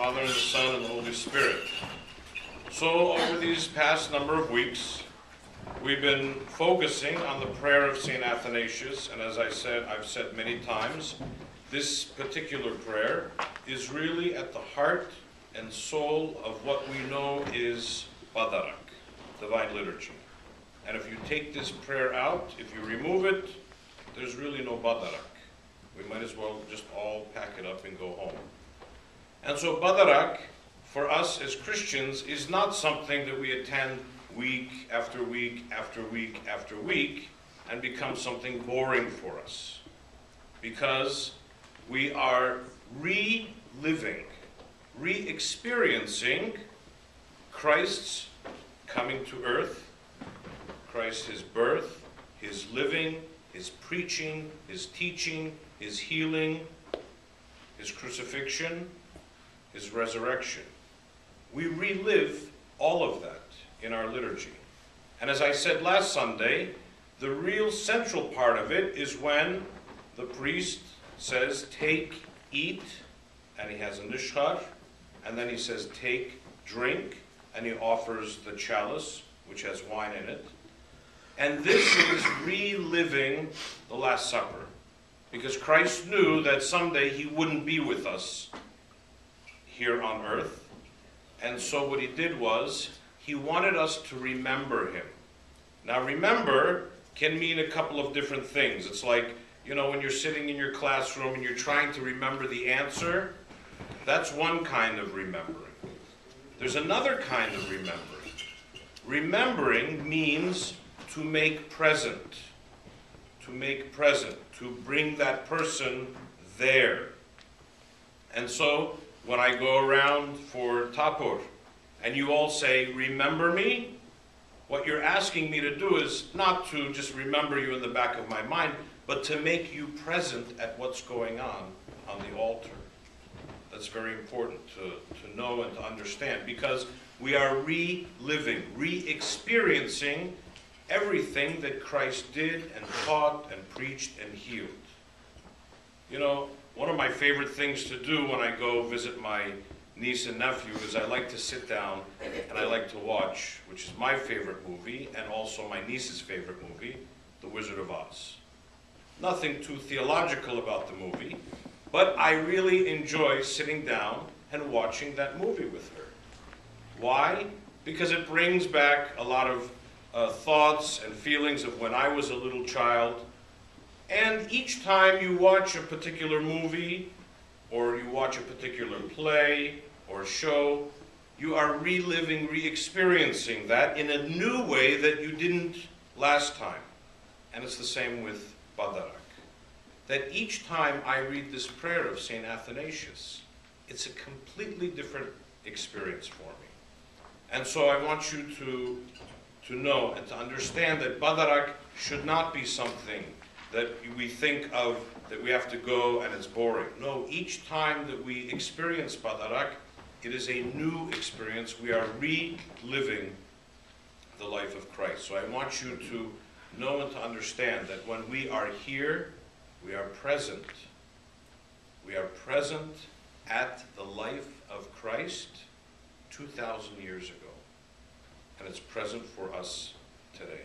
Father, and the Son, and the Holy Spirit. So, over these past number of weeks, we've been focusing on the prayer of St. Athanasius, and as I've said many times, this particular prayer is really at the heart and soul of what we know is Badarak, Divine Liturgy. And if you take this prayer out, if you remove it, there's really no Badarak. We might as well just all pack it up and go home. And so Badarak, for us as Christians, is not something that we attend week after week after week after week and become something boring for us. Because we are reliving, re-experiencing Christ's coming to earth, Christ, his birth, his living, his preaching, his teaching, his healing, his crucifixion, his resurrection. We relive all of that in our liturgy. And as I said last Sunday, the real central part of it is when the priest says, take, eat, and he has a nishchar, and then he says, take, drink, and he offers the chalice, which has wine in it. And this is reliving the Last Supper, because Christ knew that someday he wouldn't be with us here on earth. And so what he did was, he wanted us to remember him. Now remember can mean a couple of different things. It's like, you know, when you're sitting in your classroom and you're trying to remember the answer, that's one kind of remembering. There's another kind of remembering. Remembering means to make present. To make present. To bring that person there. And so, when I go around for Tapur, and you all say, remember me, what you're asking me to do is not to just remember you in the back of my mind, but to make you present at what's going on the altar. That's very important to know and to understand, because we are reliving, re-experiencing everything that Christ did and taught and preached and healed. You know, one of my favorite things to do when I go visit my niece and nephew is I like to sit down and I like to watch, which is my favorite movie and also my niece's favorite movie, The Wizard of Oz. Nothing too theological about the movie, but I really enjoy sitting down and watching that movie with her. Why? Because it brings back a lot of thoughts and feelings of when I was a little child. And each time you watch a particular movie, or you watch a particular play or show, you are reliving, re-experiencing that in a new way that you didn't last time. And it's the same with Badarak. That each time I read this prayer of St. Athanasius, it's a completely different experience for me. And so I want you to know and to understand that Badarak should not be something that we think of that we have to go and it's boring. No, each time that we experience Badarak, it is a new experience. We are reliving the life of Christ. So I want you to know and to understand that when we are here, we are present. We are present at the life of Christ 2,000 years ago. And it's present for us today.